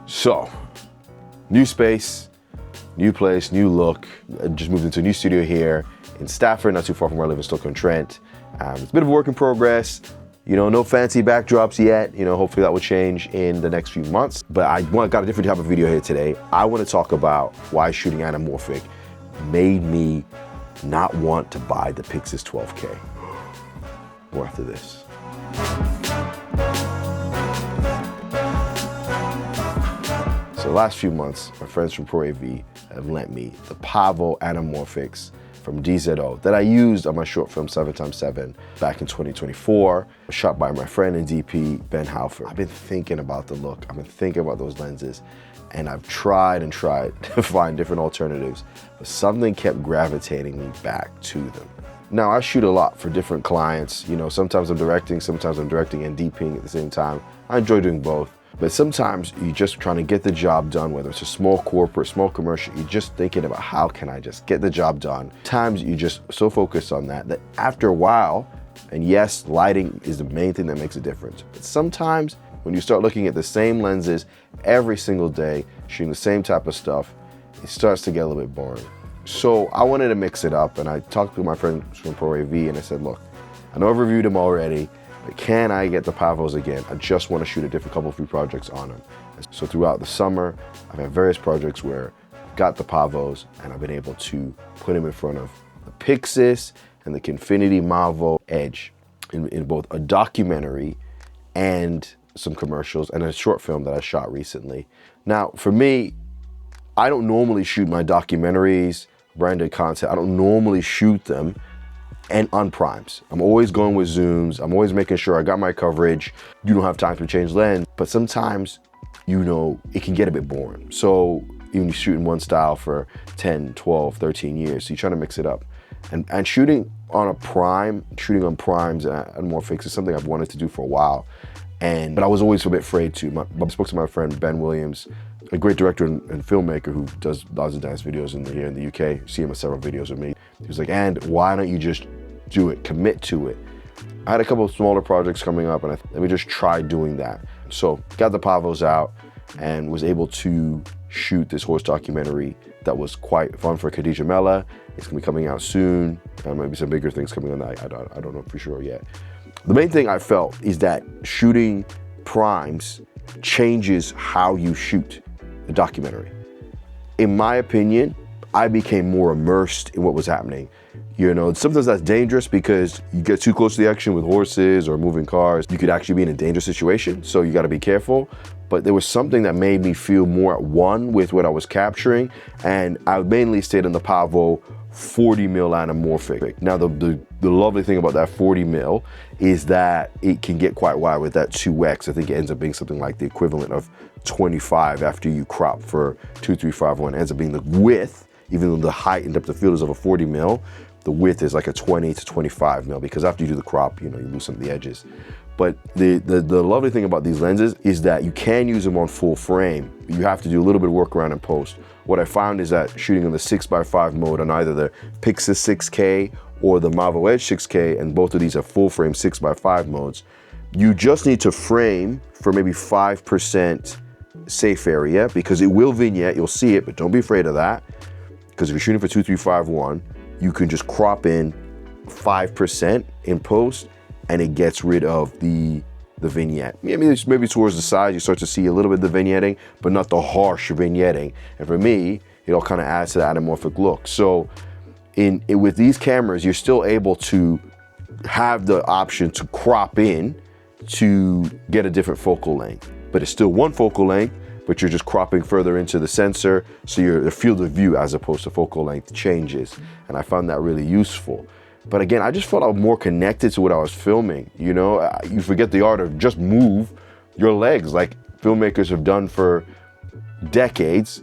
So, new space, new place, new look. I just moved into a new studio here in Stafford, not too far from where I live in Stoke-on-Trent. It's a bit of a work in progress. You know, no fancy backdrops yet. You know, hopefully that will change in the next few months. But I got a different type of video here today. I want to talk about why shooting anamorphic made me not want to buy the Pyxis 12K. More after this. So the last few months, my friends from Pro AV have lent me the Pavo Anamorphics from DZO that I used on my short film 7x7 back in 2024, shot by my friend and DP, Ben Halford. I've been thinking about the look, I've been thinking about those lenses, and I've tried and tried to find different alternatives, but something kept gravitating me back to them. Now, I shoot a lot for different clients. You know, sometimes I'm directing and DPing at the same time. I enjoy doing both. But sometimes you're just trying to get the job done, whether it's a small corporate, small commercial, you're just thinking about how can I just get the job done. Times you're just so focused on that after a while, and yes, lighting is the main thing that makes a difference. But sometimes when you start looking at the same lenses every single day, shooting the same type of stuff, it starts to get a little bit boring. So I wanted to mix it up, and I talked to my friends from Pro AV and I said, look, I know I've reviewed them already, but can I get the Pavos again? I just want to shoot a couple of few projects on them. So throughout the summer, I've had various projects where I've got the Pavos and I've been able to put them in front of the Pyxis and the Infinity Mavo Edge in both a documentary and some commercials and a short film that I shot recently. Now, for me, I don't normally shoot my documentaries, branded content. I don't normally shoot them and on primes. I'm always going with zooms. I'm always making sure I got my coverage. You don't have time to change lens, but sometimes, you know, it can get a bit boring. So even you shoot in one style for 10, 12, 13 years, so you're trying to mix it up. And shooting on a prime, shooting on primes and anamorphics is something I've wanted to do for a while. But I was always a bit afraid to. I spoke to my friend Ben Williams, a great director and filmmaker who does lots of dance videos here in the UK. See him in several videos with me. He was like, and why don't you just do it, commit to it. I had a couple of smaller projects coming up and let me just try doing that. So got the Pavos out and was able to shoot this horse documentary that was quite fun for Khadija Mella. It's gonna be coming out soon. Maybe some bigger things coming on that. I don't know for sure yet. The main thing I felt is that shooting primes changes how you shoot a documentary. In my opinion, I became more immersed in what was happening. You know, sometimes that's dangerous because you get too close to the action with horses or moving cars. You could actually be in a dangerous situation, so you gotta be careful. But there was something that made me feel more at one with what I was capturing, and I mainly stayed in the Pavo 40mm anamorphic. Now, the lovely thing about that 40mm is that it can get quite wide with that 2X. I think it ends up being something like the equivalent of 25 after you crop for 2.351. It ends up being the width, even though the height and depth of field is of a 40mm, the width is like a 20 to 25mm, because after you do the crop, you know, you loosen the edges. But the lovely thing about these lenses is that you can use them on full frame. You have to do a little bit of work around in post. What I found is that shooting in the 6x5 mode on either the Pyxis 6K or the Mavo Edge 6K, and both of these are full frame 6x5 modes, you just need to frame for maybe 5% safe area, because it will vignette, you'll see it, but don't be afraid of that. Because if you're shooting for 2.351, you can just crop in 5% in post and it gets rid of the vignette. Maybe towards the side you start to see a little bit of the vignetting, but not the harsh vignetting. And for me, it all kind of adds to the anamorphic look. So with these cameras, you're still able to have the option to crop in to get a different focal length. But it's still one focal length, but you're just cropping further into the sensor, so your field of view as opposed to focal length changes. And I found that really useful. But again, I just felt I was more connected to what I was filming. You know, you forget the art of just move your legs like filmmakers have done for decades.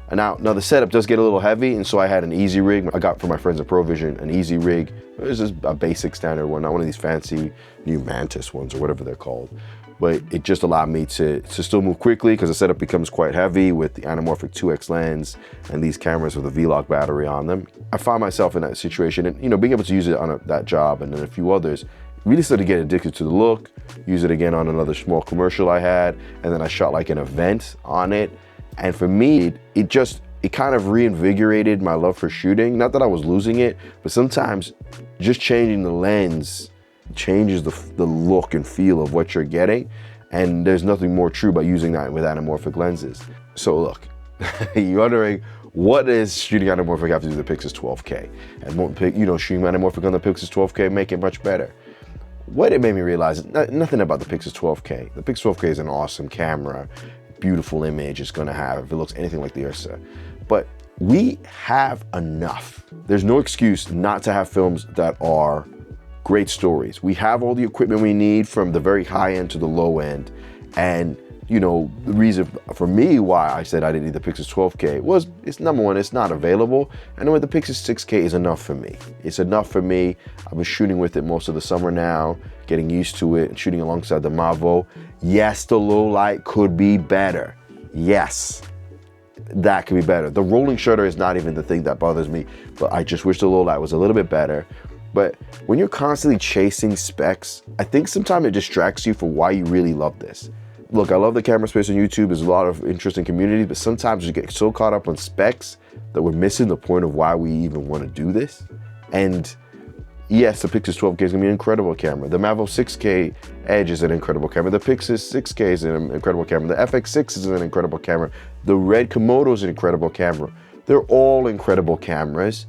And now the setup does get a little heavy, and so I had an easy rig. I got from my friends at Provision an easy rig. It was just a basic standard one, not one of these fancy new Mantis ones or whatever they're called. But it just allowed me to still move quickly, because the setup becomes quite heavy with the anamorphic 2X lens and these cameras with a V-Log battery on them. I found myself in that situation, and you know, being able to use it on that job and then a few others, really started to get addicted to the look, use it again on another small commercial I had, and then I shot like an event on it. And for me, it kind of reinvigorated my love for shooting. Not that I was losing it, but sometimes just changing the lens changes the look and feel of what you're getting. And there's nothing more true about using that with anamorphic lenses. So look, you're wondering, what does shooting anamorphic have to do with the Pyxis 12K? And won't, shooting anamorphic on the Pyxis 12K make it much better? What it made me realize is nothing about the Pyxis 12K. The Pyxis 12K is an awesome camera, beautiful image it's gonna have if it looks anything like the Ursa. But we have enough. There's no excuse not to have films that are great stories. We have all the equipment we need from the very high end to the low end. And the reason for me why I said I didn't need the Pyxis 12K was, it's number one, it's not available. And then the Pyxis 6K is enough for me. It's enough for me. I've been shooting with it most of the summer now, getting used to it and shooting alongside the Mavo. Yes, the low light could be better. Yes, that could be better. The rolling shutter is not even the thing that bothers me, but I just wish the low light was a little bit better. But when you're constantly chasing specs, I think sometimes it distracts you from why you really love this. Look, I love the camera space on YouTube. There's a lot of interesting communities, but sometimes we get so caught up on specs that we're missing the point of why we even want to do this. And yes, the Pyxis 12K is gonna be an incredible camera. The Mavo 6K Edge is an incredible camera. The Pyxis 6K is an incredible camera. The FX6 is an incredible camera. The Red Komodo is an incredible camera. They're all incredible cameras.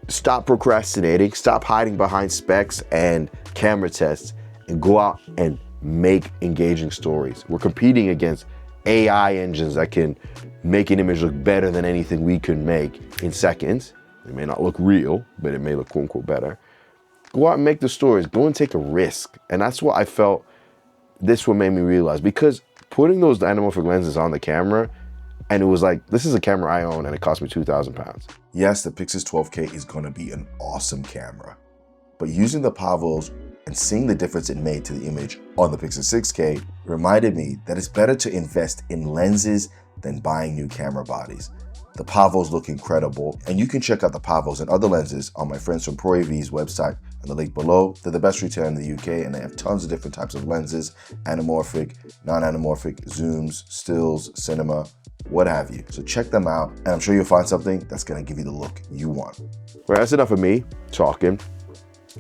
Stop procrastinating, stop hiding behind specs and camera tests, and go out and make engaging stories. We're competing against AI engines that can make an image look better than anything we can make in seconds. It may not look real, but it may look quote unquote better. Go out and make the stories, go and take a risk. And that's what I felt this one made me realize, because putting those anamorphic lenses on the camera, and it was like, this is a camera I own and it cost me 2,000 pounds. Yes, the Pyxis 12K is gonna be an awesome camera, but using the Pavos and seeing the difference it made to the image on the Pyxis 6K reminded me that it's better to invest in lenses than buying new camera bodies. The Pavos look incredible, and you can check out the Pavos and other lenses on my friends from ProAV's website on the link below. They're the best retailer in the UK, and they have tons of different types of lenses, anamorphic, non-anamorphic, zooms, stills, cinema, what have you. So check them out, and I'm sure you'll find something that's gonna give you the look you want. Right, that's enough of me talking.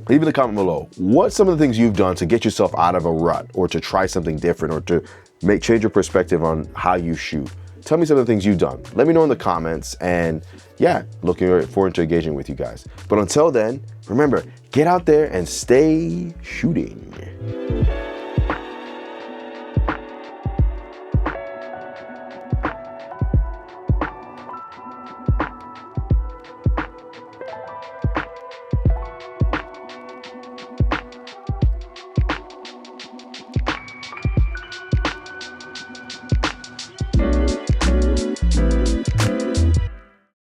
Leave in the comment below, what's some of the things you've done to get yourself out of a rut, or to try something different, or to change your perspective on how you shoot? Tell me some of the things you've done. Let me know in the comments, and yeah, looking forward to engaging with you guys. But until then, remember, get out there and stay shooting.